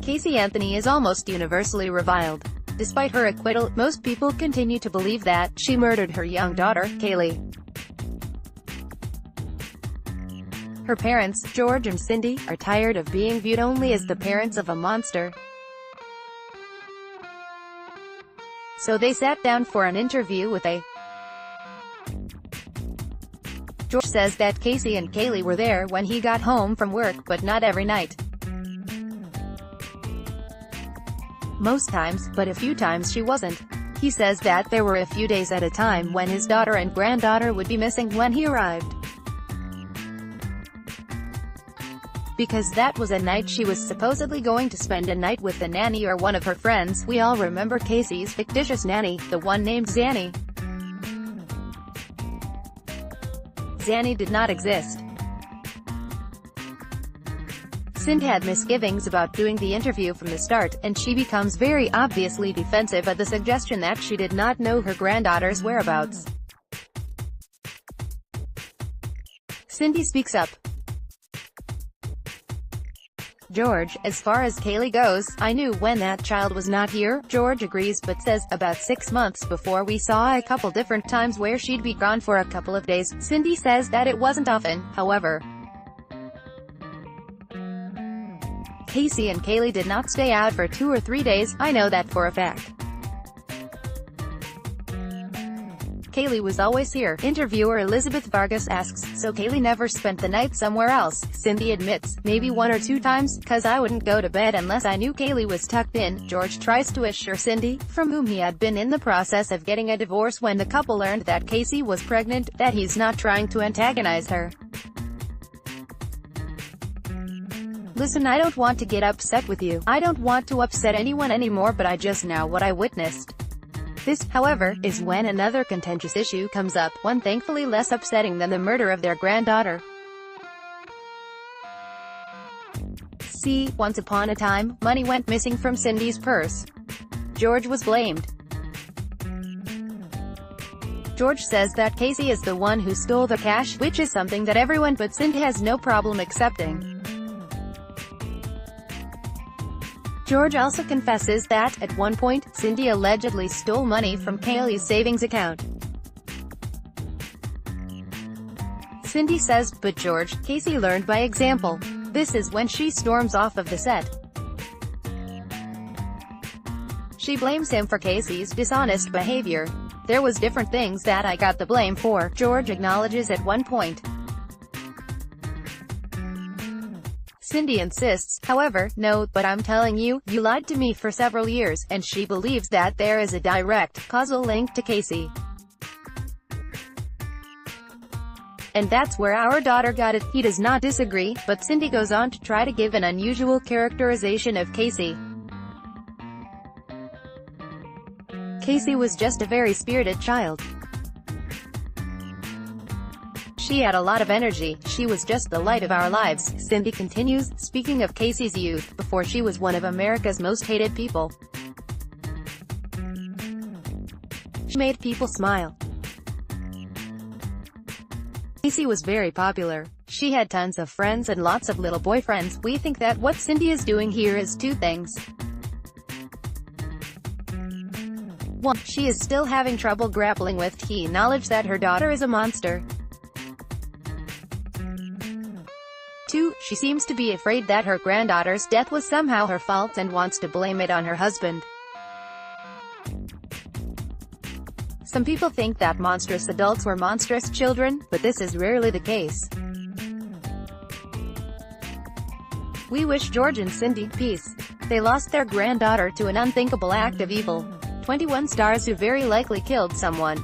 Casey Anthony is almost universally reviled. Despite her acquittal, most people continue to believe that she murdered her young daughter, Caylee. Her parents, George and Cindy, are tired of being viewed only as the parents of a monster. So they sat down for an interview with a George says that Casey and Caylee were there when he got home from work, but not every night. Most times, but a few times she wasn't. He says that there were a few days at a time when his daughter and granddaughter would be missing when he arrived. Because that was a night she was supposedly going to spend a night with a nanny or one of her friends. We all remember Casey's fictitious nanny, the one named Zanny. Zanny did not exist. Cindy had misgivings about doing the interview from the start, and she becomes very obviously defensive at the suggestion that she did not know her granddaughter's whereabouts. Cindy speaks up. George, as far as Caylee goes, I knew when that child was not here. George agrees but says, about 6 months before we saw a couple different times where she'd be gone for a couple of days. Cindy says that it wasn't often, however. Casey and Caylee did not stay out for 2 or 3 days, I know that for a fact. Caylee was always here. Interviewer Elizabeth Vargas asks, so Caylee never spent the night somewhere else? Cindy admits, maybe 1 or 2 times, cause I wouldn't go to bed unless I knew Caylee was tucked in. George tries to assure Cindy, from whom he had been in the process of getting a divorce when the couple learned that Casey was pregnant, that he's not trying to antagonize her. Listen, I don't want to get upset with you. I don't want to upset anyone anymore, but I just know what I witnessed. This, however, is when another contentious issue comes up, one thankfully less upsetting than the murder of their granddaughter. See, once upon a time, money went missing from Cindy's purse. George was blamed. George says that Casey is the one who stole the cash, which is something that everyone but Cindy has no problem accepting. George also confesses that, at one point, Cindy allegedly stole money from Caylee's savings account. Cindy says, but George, Casey learned by example. This is when she storms off of the set. She blames him for Casey's dishonest behavior. There was different things that I got the blame for, George acknowledges at one point. Cindy insists, however, no, but I'm telling you, you lied to me for several years, and she believes that there is a direct, causal link to Casey. And that's where our daughter got it. He does not disagree, but Cindy goes on to try to give an unusual characterization of Casey. Casey was just a very spirited child. She had a lot of energy, she was just the light of our lives, Cindy continues, speaking of Casey's youth, before she was one of America's most hated people. She made people smile. Casey was very popular. She had tons of friends and lots of little boyfriends. We think that what Cindy is doing here is 2 things. 1. She is still having trouble grappling with the knowledge that her daughter is a monster. 2. She seems to be afraid that her granddaughter's death was somehow her fault and wants to blame it on her husband. Some people think that monstrous adults were monstrous children, but this is rarely the case. We wish George and Cindy peace. They lost their granddaughter to an unthinkable act of evil. 21 stars who very likely killed someone.